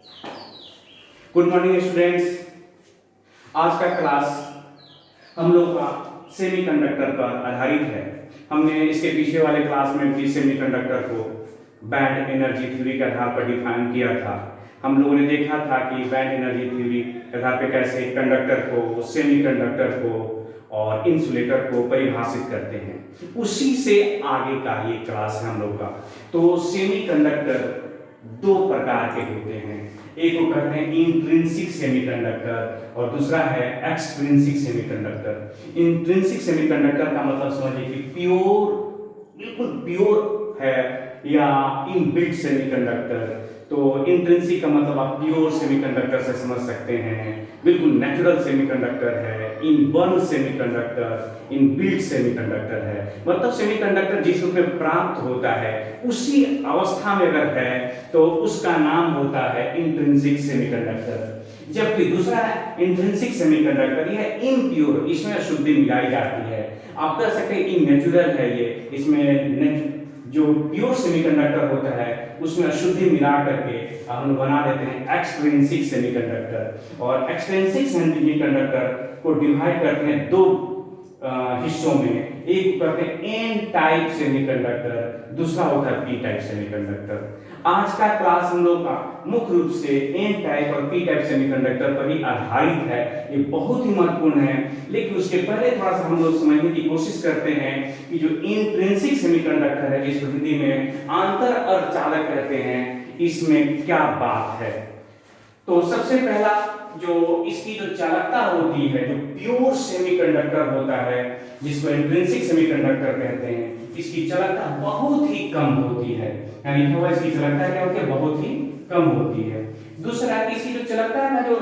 Good morning students. आज का class हम लोग का सेमीकंडक्टर पर आधारित है। हमने इसके पीछे वाले क्लास में भी सेमीकंडक्टर को बैंड एनर्जी थ्योरी के आधार पर डिफाइन किया था। हम लोगों ने देखा था कि बैंड एनर्जी थ्योरी के आधार पर कैसे कंडक्टर को, सेमीकंडक्टर को और इंसुलेटर को परिभाषित करते हैं। उसी से आगे का ये क्लास है हम लोग का। तो सेमीकंडक्टर दो प्रकार के होते हैं, एक को कहते हैं इंट्रिंसिक सेमीकंडक्टर और दूसरा है एक्सट्रिंसिक सेमीकंडक्टर। इंट्रिंसिक सेमीकंडक्टर का मतलब समझिए कि प्योर, बिल्कुल प्योर है या इनबिल्ट सेमीकंडक्टर। तो इंट्रिंसिक का मतलब आप प्योर सेमीकंडक्टर से समझ सकते हैं, बिल्कुल नेचुरल सेमीकंडक्टर है, इनबर्न सेमीकंडक्टर, इनबिल्ट सेमीकंडक्टर है। मतलब सेमीकंडक्टर जिस रूप में प्राप्त होता है उसी अवस्था में अगर है तो उसका नाम होता है इंट्रिंसिक सेमीकंडक्टर। जबकि दूसरा इंट्रिंसिक सेमीकंडक्टर यह इम्प्योर, इसमें अशुद्धि मिलाई जाती है। आप कह सकते हैं कि नेचुरल है ये, इसमें जो प्योर सेमीकंडक्टर होता है उसमें अशुद्धि मिला करके हम बना देते हैं एक्सट्रिंसिक सेमीकंडक्टर। और एक्सट्रिंसिक सेमीकंडक्टर को डिवाइड करते हैं दो हिस्सों में, एक कहते हैं एन टाइप सेमीकंडक्टर, दूसरा होता है पी टाइप सेमीकंडक्टर। आज का क्लास हम लोग का मुख्य रूप से एन टाइप और पी टाइप सेमीकंडक्टर पर ही आधारित है। ये बहुत ही महत्वपूर्ण है, लेकिन उसके पहले थोड़ा सा हम लोग समझने की कोशिश करते हैं कि जो इंट्रिंसिक सेमीकंडक्टर है, जिस हिंदी में आंतर अर्धचालक कहते हैं, इसमें क्या बात है। तो सबसे पहला जो इसकी जो चालकता होती है, जो प्योर सेमीकंडक्टर होता है जिसको इंट्रिंसिक सेमीकंडक्टर कहते हैं, इसकी चालकता बहुत ही कम होती है। यानी कि इसकी चालकता क्या होती है, बहुत ही कम होती है। दूसरा, इसकी जो चालकता का जो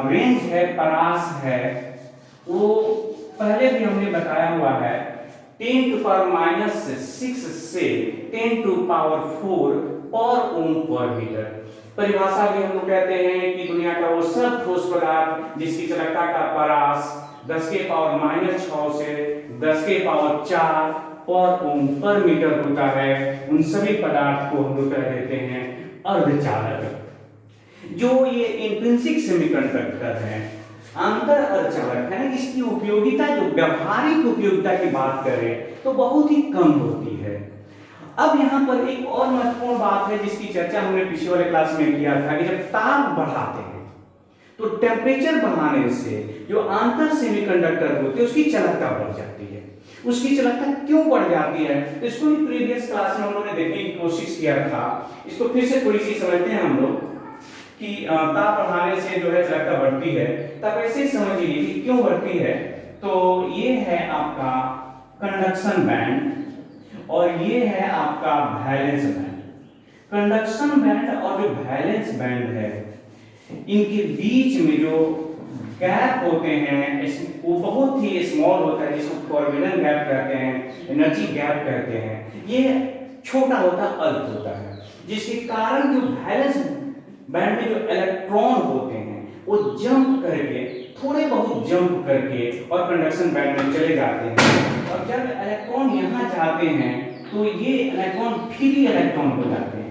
रेंज है, परास है, वो पहले भी हमने बताया हुआ है 10⁻⁶ से 10⁴ पर ओम पर मीटर। परिभाषा भी हम लोग कहते हैं कि दुनिया का वो सब ठोस पदार्थ जिसकी चालकता का परास 10⁻⁶ से 10⁴ पर ओम पर मीटर होता है, उन सभी पदार्थ को हम लोग कह देते हैं अर्धचालक। जो ये इंट्रिंसिक सेमीकंडक्टर है, आंतर अर्धचालक है, इसकी उपयोगिता, जो व्यावहारिक उपयोगिता की बात करें तो बहुत ही कम होती है। अब यहाँ पर एक और महत्वपूर्ण बात है जिसकी चर्चा हमने पिछले वाले क्लास में किया था कि जब ताप बढ़ाते हैं तो टेम्परेचर बढ़ाने से जो आंतर सेमीकंडक्टर होते हैं उसकी चालकता बढ़ जाती है। उसकी चालकता क्यों बढ़ जाती है, तो इसको भी प्रीवियस क्लास में हम लोगों ने देखने की कोशिश किया था। इसको फिर से थोड़ी सी समझते हैं हम लोग कि ताप बढ़ाने से जो है चालकता बढ़ती है। तब ऐसे समझिए कि क्यों बढ़ती है। तो ये है आपका कंडक्शन बैंड और ये है आपका वैलेंस बैंड। कंडक्शन बैंड और जो वैलेंस बैंड है, इनके बीच में जो गैप होते हैं वो बहुत ही स्मॉल होता है, जिसको फॉरबिडन गैप कहते हैं, एनर्जी गैप कहते हैं। ये छोटा होता है, अल्प होता है, जिसके कारण जो वैलेंस बैंड में जो इलेक्ट्रॉन होते हैं वो जंप करके, थोड़े बहुत जंप करके और कंडक्शन बैंड में चले जाते हैं। और जब इलेक्ट्रॉन यहाँ जाते हैं तो ये इलेक्ट्रॉन फ्री इलेक्ट्रॉन हो जाते हैं।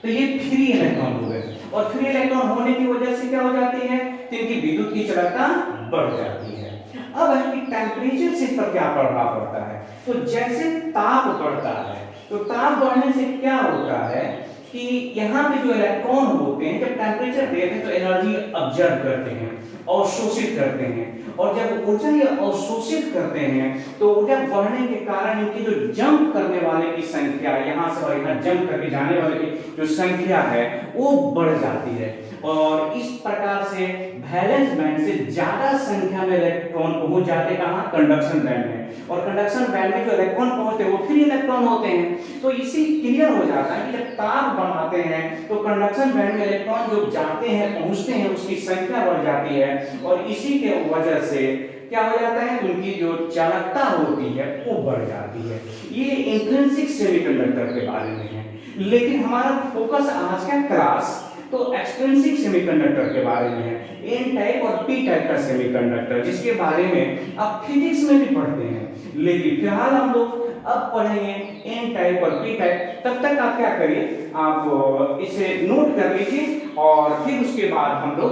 तो ये फ्री इलेक्ट्रॉन हो गए और फ्री इलेक्ट्रॉन होने की वजह से क्या हो जाती है, तो इनकी विद्युत की चालकता बढ़ जाती है। अब है कि टेम्परेचर से पर क्या प्रभाव पड़ता है। तो जैसे ताप बढ़ता है तो ताप बढ़ने से क्या होता है कि यहाँ पे जो इलेक्ट्रॉन होते हैं जब टेम्परेचर देते हैं तो एनर्जी ऑब्जर्व करते हैं, अवशोषित करते हैं। और जब ऊर्जा ये अवशोषित करते हैं तो ऊर्जा बढ़ने के कारण इनकी जो जंप करने वाले की संख्या, यहाँ से और यहाँ जंप करके जाने वाले की जो संख्या है वो बढ़ जाती है। और इस प्रकार से वैलेंस बैंड से ज्यादा संख्या में इलेक्ट्रॉन पहुंच जाते कहाँ, कंडक्शन बैंड में। और कंडक्शन बैंड में जो इलेक्ट्रॉन पहुंचते हैं वो फ्री इलेक्ट्रॉन होते हैं। तो इसी क्लियर हो जाता है कि जब ताप बढ़ाते हैं तो कंडक्शन बैंड में इलेक्ट्रॉन जो जाते हैं, पहुंचते हैं, उसकी संख्या बढ़ जाती है। और इसी के वजह से क्या हो जाता है, उनकी जो चालकता होती है वो बढ़ जाती है। ये इंट्रिंसिक सेमीकंडक्टर के बारे में है। लेकिन हमारा फोकस आज का क्लास तो एक्सट्रिंसिक सेमीकंडक्टर के बारे में है, एन टाइप और पी टाइप का सेमीकंडक्टर, जिसके बारे में आप फिजिक्स में भी पढ़ते हैं। लेकिन फिलहाल हम लोग अब पढ़ेंगे एन टाइप और पी टाइप। तब तक आप क्या करिए, आप इसे नोट कर लीजिए और फिर उसके बाद हम लोग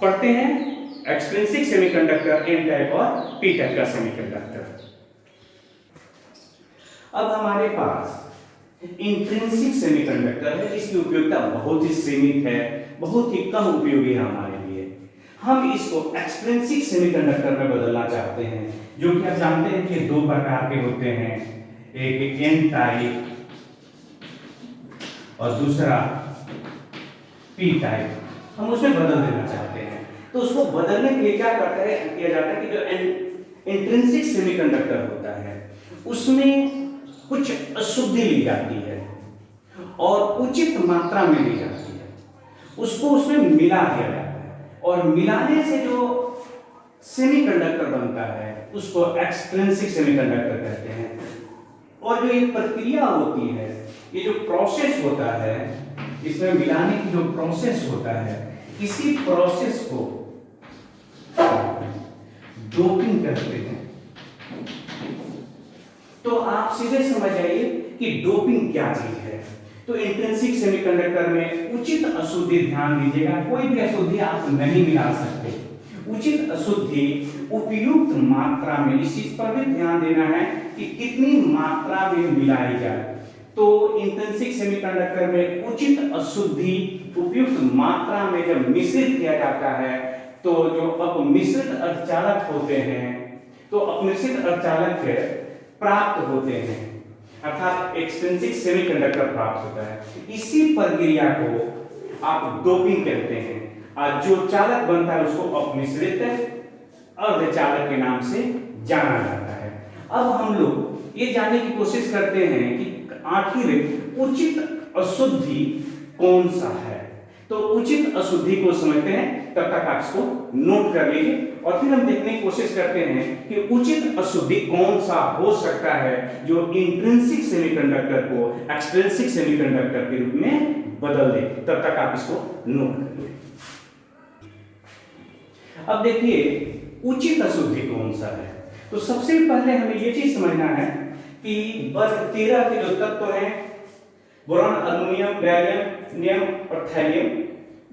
पढ़ते हैं एक्सट्रिंसिक सेमीकंडक्टर, एन टाइप और पी टाइप का सेमीकंडक्टर। अब हमारे पास इंट्रिंसिक सेमीकंडक्टर है जिसकी उपयोगिता बहुत ही सीमित है, बहुत ही कम उपयोगी है हमारे लिए। हम इसको एक्सट्रिंसिक सेमीकंडक्टर में बदलना चाहते हैं, जो कि आप जानते हैं कि दो प्रकार के होते हैं, एक एन टाइप और दूसरा पी टाइप। हम उसमें बदल देना चाहते हैं, तो उसको बदलने के लिए क्या किया जाता है कि जो इंट्रिंसिक सेमीकंडक्टर होता है उसमें कुछ अशुद्धि ली जाती है और उचित मात्रा में ली जाती है, उसको उसमें मिला दिया जाता है और मिलाने से जो सेमीकंडक्टर बनता है उसको एक्सट्रिंसिक सेमीकंडक्टर कहते हैं। और जो ये प्रक्रिया होती है, ये जो प्रोसेस होता है, इसमें मिलाने की जो प्रोसेस होता है, इसी प्रोसेस को डोपिंग कहते हैं। तो आप सीधे समझ जाइए कि डोपिंग क्या चीज है। तो इंट्रिंसिक सेमीकंडक्टर में उचित अशुद्धि, ध्यान दीजिएगा, कोई भी अशुद्धि आप नहीं मिला सकते। उचित अशुद्धि उपयुक्त मात्रा में, इस चीज पर भी ध्यान देना है कि कितनी मात्रा में मिलाई जाए। तो इंट्रिंसिक सेमीकंडक्टर में उचित अशुद्धि उपयुक्त मात्रा में जब मिश्रित किया जाता है, तो जो अपमिश्रित अर्धचालक होते हैं, तो अपमिश्रित अर्धचालक प्राप्त होते हैं, अर्थात एक्सट्रिंसिक सेमीकंडक्टर प्राप्त होता है। इसी प्रक्रिया को आप डोपिंग कहते हैं और जो चालक बनता है उसको अपमिश्रित अर्धचालक के नाम से जाना जाता है। अब हम लोग ये जानने की कोशिश करते हैं कि आखिर उचित अशुद्धि कौन सा है। तो उचित अशुद्धि को समझते हैं, तब तक आप इसको नोट कर लीजिए और फिर हम देखने की कोशिश करते हैं कि उचित अशुद्धि कौन सा हो सकता है जो इंट्रिंसिक सेमीकंडक्टर को एक्सट्रिंसिक सेमीकंडक्टर के रूप में बदल दे। तब तक आप इसको नोट कर लीजिए। अब देखिए उचित अशुद्धि कौन सा है। तो सबसे पहले हमें यह चीज समझना है कि वर्ग 13 के जो तत्व हैं, बोरॉन, एल्युमिनियम, गैलियम, नियम और थैलियम।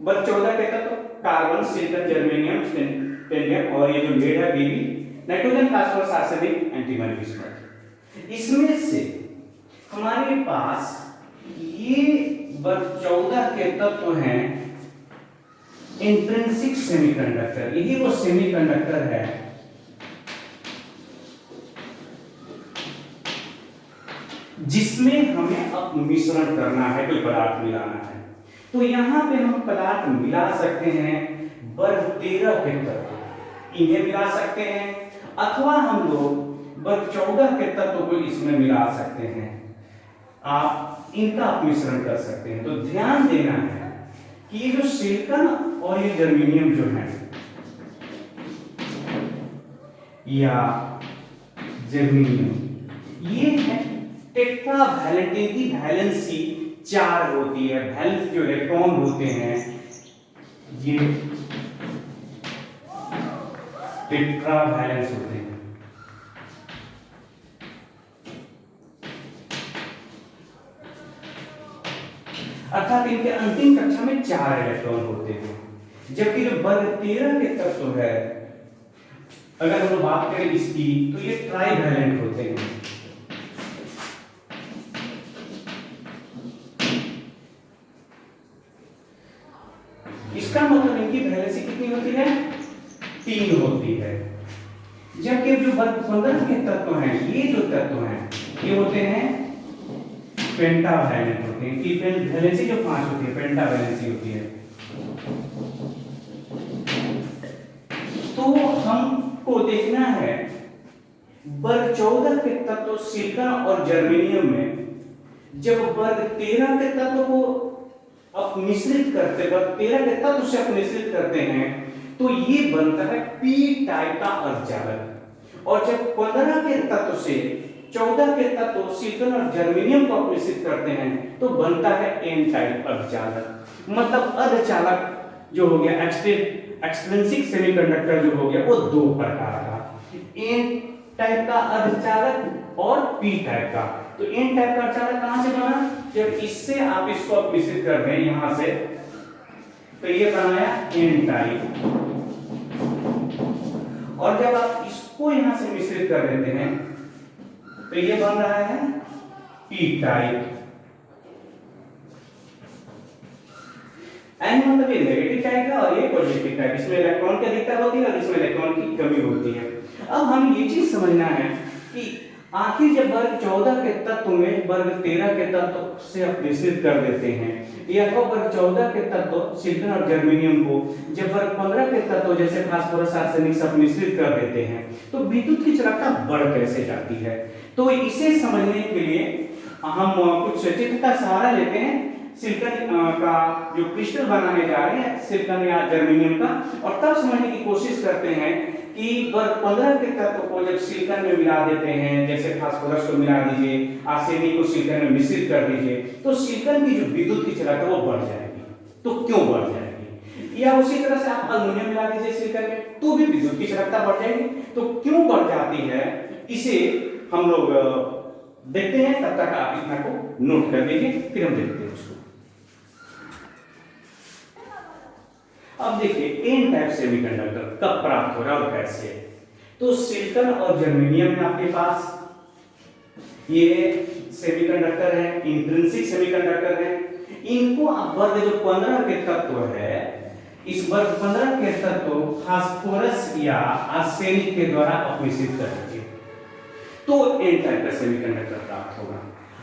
वर्ग 14 के तत्व कार्बन, सिलिकॉन, जर्मेनियम, टेनियम और ये जो लेड है बीबी, nitrogen, phosphorus, arsenic, antimony, bismuth. इसमें से हमारे पास ये वर्ग 14 के तत्व हैं इंट्रिंसिक सेमीकंडक्टर। यही वो सेमीकंडक्टर है जिसमें हमें अब मिश्रण करना है, कोई पदार्थ मिलाना है। तो यहां पे हम पदार्थ मिला सकते हैं वर्ग 13 के तत्व, इन्हें मिला सकते हैं, अथवा हम लोग वर्ग 14 के तत्व को इसमें मिला सकते हैं। आप इनका मिश्रण कर सकते हैं। तो ध्यान देना है कि ये जो सिलिकॉन और ये जर्मेनियम जो है या जर्मेनियम, ये है टेट्रावैलेंट। इनकी वैलेंसी 4 होती है। वैलेंस जो इलेक्ट्रॉन होते हैं ये टेट्रावैलेंस होते हैं। अर्थात इनके अंतिम कक्षा में 4 इलेक्ट्रॉन होते हैं। जबकि जो वर्ग 13 के तत्व है, अगर हम लोग बात करें इसकी, तो ये ट्राइवैलेंट होते हैं। इसका मतलब इनकी वैलेंसी कितनी होती है? 3 होती है। जबकि जो वर्ग 15 के तत्व हैं, ये जो तत्व हैं ये होते हैं पेंटावैलेंट होते हैं। कि वैलेंसी जो 5 होती है, पेंटावैलेंसी होती है। तो हमको देखना है वर्ग 14 के तत्व सिलिकॉन और जर्मेनियम में जब वर्ग 13 के तत्व को अपमिश्रित करते, वर्ग 13 के तत्व से अपमिश्रित करते हैं, तो ये बनता है पी टाइप का अर्धचालक। और जब 15 के तत्व से 14 के तत्व सिलिकॉन और जर्मेनियम को अपमिश्रित करते हैं, तो बनता है एन टाइप अर्धचालक। मतलब अर्धचालक जो हो गया, एक्सट्रिंसिक सेमीकंडक्टर जो हो गया, वो 2 प्रकार का, एन टाइप का अर्धचालक और पी टाइप का। तो एन टाइप का अर्धचालक कहां से बना, जब इससे आप इसको अब मिश्रित कर दें यहां से, तो ये बनाया एन टाइप, और जब आप इसको यहां से मिश्रित कर देते हैं तो ये बन रहा है पी टाइप। एन मतलब ये नेगेटिव टाइप है और ये पॉजिटिव टाइप, इसमें इलेक्ट्रॉन की अधिकता होती है और इसमें इलेक्ट्रॉन की कमी होती है। अब हमें ये चीज समझना है कि आखिर जब वर्ग 14 के तत्व में वर्ग 13 के तत्व से आप मिश्रित कर देते हैं, या तो वर्ग 14 के तत्व सिलिकॉन और जर्मेनियम को जब वर्ग 15 के तत्व जैसे फास्फोरस आर्सेनिक से मिश्रित कर देते हैं, तो विद्युत की चालकता बढ़ कैसे जाती है। तो इसे समझने के लिए हम कुछ चित्र का सहारा लेते हैं, सिलिकॉन का जो क्रिस्टल बनाने जा रहे हैं सिलिकॉन या जर्मेनियम का, और तब समझने की कोशिश करते हैं कि वर्ग 15 के तत्व को जब सिलिकॉन में मिला देते हैं, जैसे फास्फोरस को मिला दीजिए, आर्सेनिक को सिलिकॉन में मिश्रित कर दीजिए, तो सिलिकॉन की जो विद्युत की चालकता वो बढ़ जाएगी। तो क्यों बढ़ जाएगी, या उसी तरह से आप अल्युमिनियम मिला दीजिए सिलिकॉन में तो भी विद्युत की चालकता बढ़ जाएगी। तो क्यों बढ़ जाती है, इसे हम लोग देखते हैं, तब तक आप इतना को नोट कर लीजिए, फिर हम देखते हैं उसको। अब देखिए एन टाइप सेमीकंडक्टर कब प्राप्त हो रहा है और कैसे। तो सिलिकॉन और जर्मेनियम है आपके पास, ये सेमीकंडक्टर है, इंट्रिंसिक सेमीकंडक्टर है। इनको आप वर्ग जो 15 के तत्व है, इस वर्ग 15 के तत्व फास्फोरस या आर्सेनिक के द्वारा अपमिश्रित कर दीजिए, तो एन टाइप का सेमीकंडक्टर प्राप्त होगा।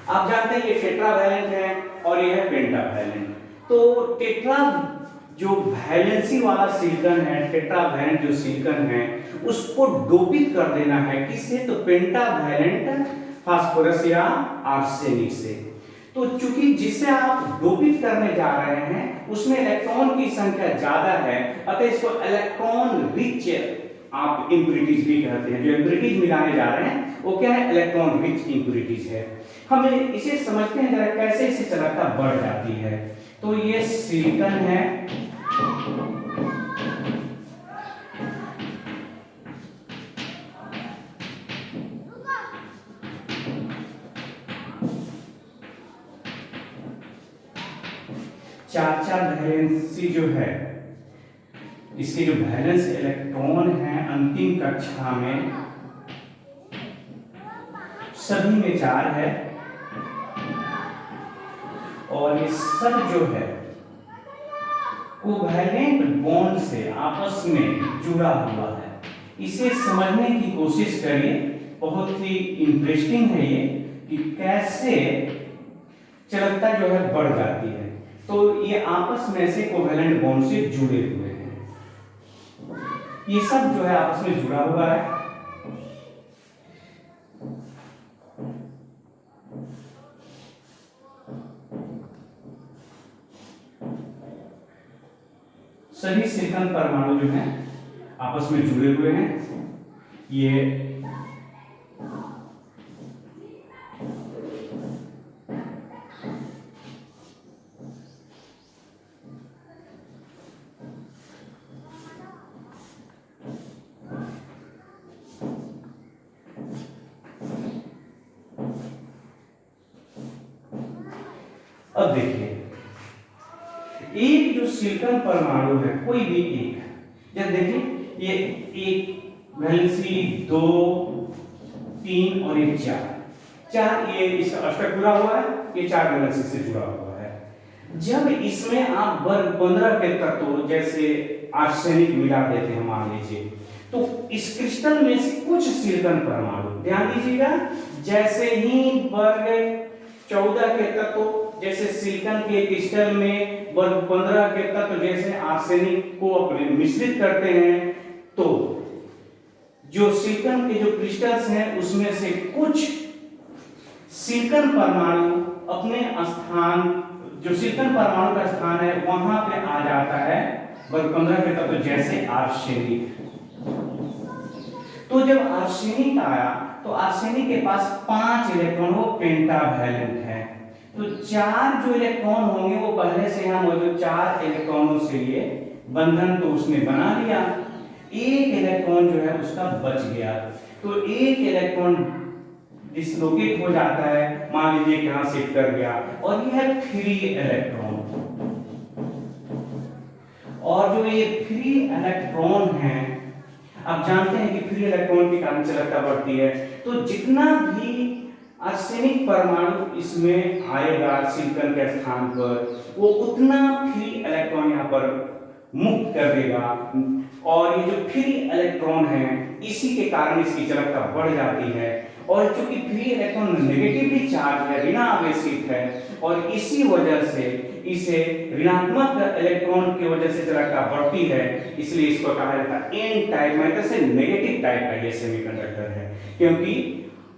आप जानते हैं ये टेट्रावैलेंट है और ये है पेंटावैलेंट। तो टेट्रा जो वैलेंसी वाला सिलिकॉन है, टेट्रावैलेंट जो सिलिकॉन है, उसको डोपित कर देना है किससे, तो पेंटावैलेंट फास्फोरस या आर्सेनिक से। तो चूंकि जिससे आप डोपित करने जा रहे हैं उसमें इलेक्ट्रॉन की संख्या ज्यादा है, अतः इसको इलेक्ट्रॉन रिच आप इंप्यूरिटीज भी कहते हैं। जो इंप्यूरिटीज मिलाने जा रहे हैं वो क्या है, इलेक्ट्रॉन रिच इंप्यूरिटीज है। हम इसे समझते हैं जरा कैसे इससे चालकता बढ़ जाती है। तो ये सिलिकॉन है, चार वैलेंसी जो है, इसके जो वैलेंस इलेक्ट्रॉन है अंतिम कक्षा में सभी में 4 है, और ये सब जो है कोवैलेंट बॉन्ड से आपस में जुड़ा हुआ है। इसे समझने की कोशिश करिए, बहुत ही इंटरेस्टिंग है ये कि कैसे चालकता जो है बढ़ जाती है। तो ये आपस में से कोवैलेंट बॉन्ड से जुड़े हुए हैं, ये सब जो है आपस में जुड़ा हुआ है। सभी सिलिकॉन परमाणु जो हैं आपस में जुड़े हुए हैं। ये अब देखिए एक जो सिलिकॉन परमाणु है, कोई भी एक है, जब देखिए ये एक वैलेंसी 2 3 और एक 4 ये इसका अष्टक जुड़ा हुआ है, ये 4 वैलेंसी से जुड़ा हुआ है। जब इसमें आप वर्ग 15 के तत्व जैसे आर्सेनिक मिला देते हैं मान लीजिए, तो इस क्रिस्टल में से कुछ सिलिकॉन परमाणु, ध्यान दीजिएगा, जैसे ही वर्ग 14 के तत्व जैसे सिलिकॉन के क्रिस्टल में वर्ग 15 के तत्व जैसे आर्सेनिक को अपने मिश्रित करते हैं, तो जो सिलिकॉन के जो क्रिस्टल्स हैं उसमें से कुछ सिलिकॉन परमाणु अपने स्थान, जो सिलिकॉन परमाणु का स्थान है वहां पे आ जाता है वर्ग 15 के तत्व जैसे आर्सेनिक। तो जब आर्सेनिक आया तो आर्सेनिक के पास 5 इलेक्ट्रॉन, वो पेंटावैलेंट है। तो 4 जो इलेक्ट्रॉन होंगे वो पहले से यहां मौजूद 4 इलेक्ट्रॉनों से ये बंधन तो उसने बना लिया, एक इलेक्ट्रॉन जो है उसका बच गया। तो एक इलेक्ट्रॉन डिसलोकेट हो जाता है, मान लीजिए कि यहां शिफ्ट कर गया, और ये है फ्री इलेक्ट्रॉन। और जो ये फ्री इलेक्ट्रॉन है, आप जानते हैं कि फ्री इलेक्ट्रॉन के कारण चालकता बढ़ती है, तो जितना भी आर्सेनिक परमाणु इसमें आएगा सिलिकॉन के स्थान पर, वो उतना फ्री इलेक्ट्रॉन यहाँ पर मुक्त कर देगा, और ये जो फ्री इलेक्ट्रॉन है इसी के कारण इसकी चालकता बढ़ जाती है। और चूंकि फ्री इलेक्ट्रॉन नेगेटिवली चार्ज है, ऋण आवेशित है, और इसी वजह से इसे ऋणात्मक इलेक्ट्रॉन की वजह से चालकता बढ़ती है, इसलिए इसको कहा जाता है एन टाइप, मतलब से नेगेटिव टाइप का ये सेमीकंडक्टर है, क्योंकि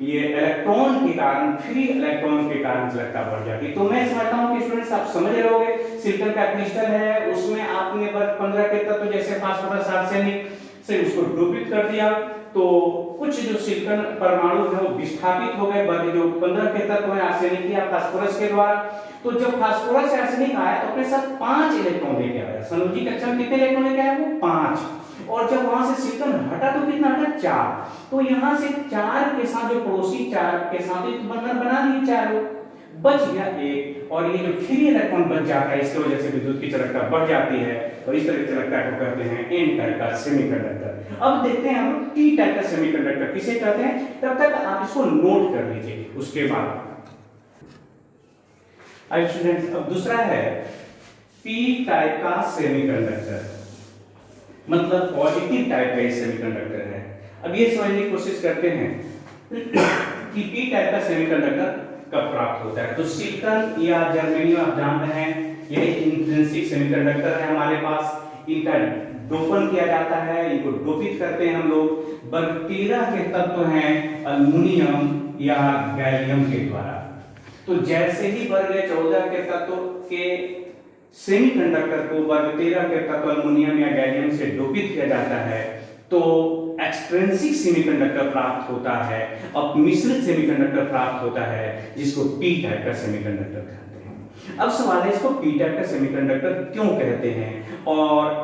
ये इलेक्ट्रॉन के कारण, फ्री इलेक्ट्रॉन के कारण चालकता बढ़ जाती है। तो मैं समझता हूं कि स्टूडेंट्स आप समझ रहे होंगे, सिलिकॉन का क्रिस्टल है, उसमें आपने बस 15 के तत्व जैसे फास्फोरस आर्सेनिक से उसको डोपित कर दिया, तो कुछ जो सिलिकॉन परमाणु है वो विस्थापित हो गए, बाकी जो 15 के तत्व है आर्सेनिक या फास्फोरस के द्वारा। तो जब फास्फोरस आर्सेनिक आया तो अपने साथ 5 इलेक्ट्रॉन लेके आया। संयोजी कक्षा में कितने इलेक्ट्रॉन लेके आया? वो 5। और जब वहां से सिलिकॉन हटा तो कितना हटा? 4। तो यहां से 4 के साथ जो पड़ोसी 4 के साथ एक बंधन बना दिए, 4 बच गया 1, और ये जो फ्री इलेक्ट्रॉन बच जाता है, इसकी वजह से विद्युत की चालकता बढ़ जाती है, और इस तरह की चालकता को कहते हैं एन टाइप का सेमीकंडक्टर। अब देखते हैं हम पी टाइप का सेमीकंडक्टर किसे कहते हैं, तब तक आप इसको नोट कर लीजिए। उसके बाद अब स्टूडेंट्स, अब दूसरा है पी टाइप का सेमीकंडक्टर, मतलब पॉजिटिव टाइप का सेमीकंडक्टर है। अब ये समझने की कोशिश करते हैं कि पी टाइप का सेमीकंडक्टर कब प्राप्त होता है। तो सिलिकॉन या जर्मेनियम आप जानते हैं, ये इंट्रिंसिक सेमीकंडक्टर है हमारे पास, इनका डोपन किया जाता है, इनको डोपित करते हैं हम लोग। वर्ग 13 के तत्व हैं अल्युमिनियम या गैलियम के द्वारा। तो जैसे ही वर्ग 14 के तत्व के सेमीकंडक्टर को वर्ग 13 के तत्व अल्युमिनियम या गैलियम से डोपित किया जाता है, तो एक्सट्रिंसिक सेमीकंडक्टर प्राप्त होता है, और मिश्रित सेमीकंडक्टर प्राप्त होता है, जिसको पी टाइप का सेमीकंडक्टर कहते हैं। अब सवाल है, इसको पी टाइप का सेमीकंडक्टर क्यों कहते हैं, और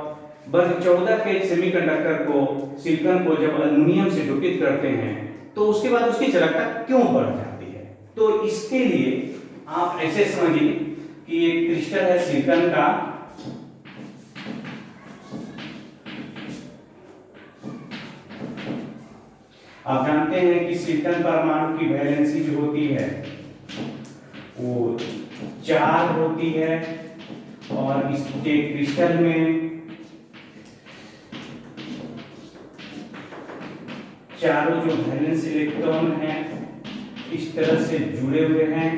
वर्ग 14 के सेमीकंडक्टर को, सिलिकॉन को जब अल्युमिनियम से डोपित करते हैं तो उसके बाद उसकी चालकता क्यों बढ़ जाती है। तो इसके लिए आप ऐसे समझिए कि एक क्रिस्टल है सिलिकॉन का, आप जानते हैं कि सिलिकॉन परमाणु की वैलेंसी जो होती है वो 4 होती है, और इसके क्रिस्टल में चारों जो वैलेंस इलेक्ट्रॉन हैं इस तरह से जुड़े हुए हैं।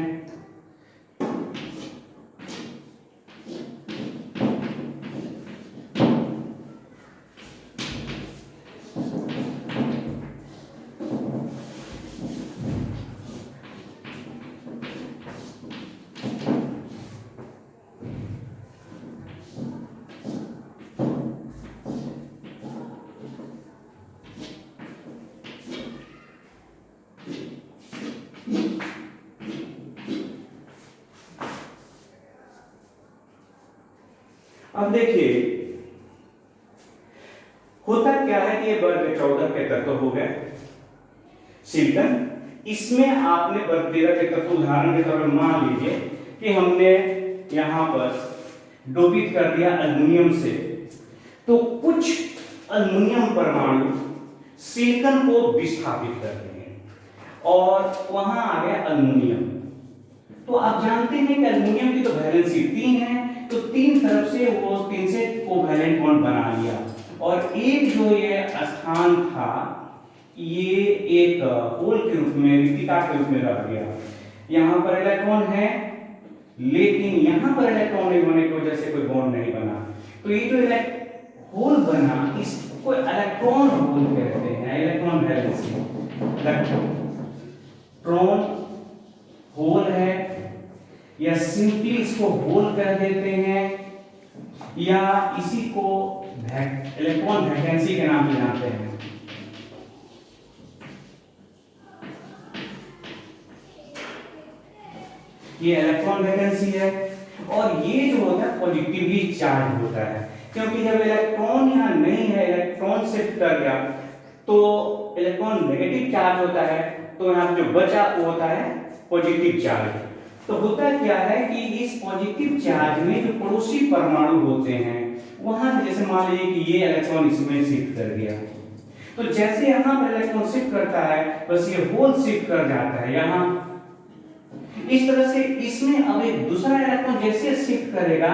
अब देखिए होता क्या है कि ये वर्ग 14 के तत्व हो गए सिलिकॉन, इसमें आपने वर्ग 13 के तत्व, उदाहरण के तौर पर मान लीजिए कि हमने यहां पर डोपित कर दिया अल्युमिनियम से, तो कुछ अल्युमिनियम परमाणु सिलिकॉन को विस्थापित कर देंगे और वहां आ गया अल्युमिनियम। तो आप जानते हैं कि अल्युमिनियम की तो वैलेंसी 3 है, तो 3 तरफ से वो 3 से कोवैलेंट बॉन्ड बना लिया, और एक जो ये स्थान था ये एक होल के रूप में, रिक्तिका के रूप में रह गया। यहां पर इलेक्ट्रॉन है, लेकिन यहां पर इलेक्ट्रॉन नहीं होने की वजह से कोई बॉन्ड नहीं बना, तो ये जो होल बना इसको इलेक्ट्रॉन होल कहते हैं। इलेक्ट्रॉन वैलेंसी, इलेक्ट्रॉन होल है, या सिंपली इसको होल कह देते हैं, या इसी को इलेक्ट्रॉन वैकेंसी के नाम से जानते हैं। ये इलेक्ट्रॉन वैकेंसी है, और ये जो होता है पॉजिटिवली चार्ज होता है, क्योंकि जब इलेक्ट्रॉन यहां नहीं है, इलेक्ट्रॉन शिफ्ट कर गया, तो इलेक्ट्रॉन नेगेटिव चार्ज होता है, तो यहाँ पे जो बचा वो होता है पॉजिटिव चार्ज। तो होता क्या है कि इस पॉजिटिव चार्ज में जो पड़ोसी परमाणु होते हैं वहां जैसे मान लीजिए कि ये इलेक्ट्रॉन इसमें शिफ्ट कर गया, तो जैसे यहाँ पर इलेक्ट्रॉन शिफ्ट करता है बस ये होल शिफ्ट कर जाता है यहाँ, इस तरह से इसमें अब एक दूसरा इलेक्ट्रॉन जैसे शिफ्ट करेगा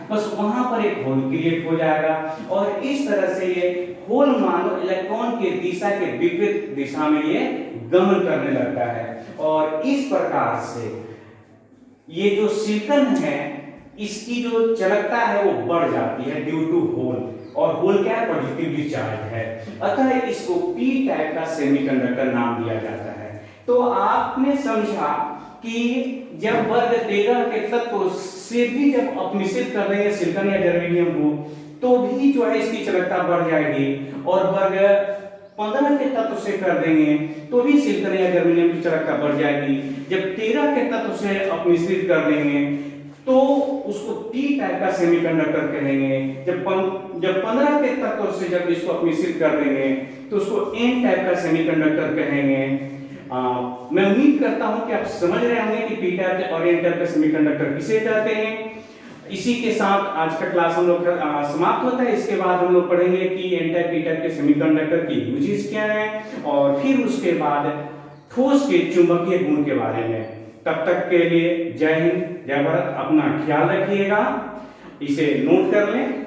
बस वहां पर एक होल क्रिएट हो जाएगा और इस तरह से ये होल मानो इलेक्ट्रॉन के दिशा के विपरीत दिशा में ये गमन करने लगता है और इस प्रकार से ये जो सिलिकॉन है इसकी जो चालकता है वो बढ़ जाती है ड्यू टू होल, और होल क्या है पॉजिटिवली चार्ज है, अतः इसको पी टाइप का सेमीकंडक्टर नाम दिया जाता है। तो आपने समझा कि जब वर्ग 13 के तत्व से भी जब अपमिश्रित कर देंगे सिलिकॉन या जर्मेनियम को तो भी जो है इसकी चालकता बढ़ जाएगी, और वर्ग 15 के तत्व से कर देंगे तो भी सिलिकॉन या जर्मेनियम की चालकता बढ़ जाएगी। जब 13 के तत्व से अपमिश्रित कर देंगे तो उसको पी टाइप का सेमीकंडक्टर कहेंगे। जब 15 के तत्व से जब इसको अपमिश्रित कर देंगे तो उसको एन टाइप का सेमीकंडक्टर कहेंगे। मैं उम्मीद करता हूं कि आप समझ रहे होंगे कि पी टाइप और एन टाइप का सेमीकंडक्टर किसे कहते हैं। इसी के साथ आज का क्लास हम लोग समाप्त होता है। इसके बाद हम लोग पढ़ेंगे कि एन टाइप पी टाइप के सेमीकंडक्टर की यूजेस क्या है और फिर उसके बाद ठोस के चुंबकीय गुण के बारे में। तब तक के लिए जय हिंद जय भारत, अपना ख्याल रखिएगा, इसे नोट कर लें।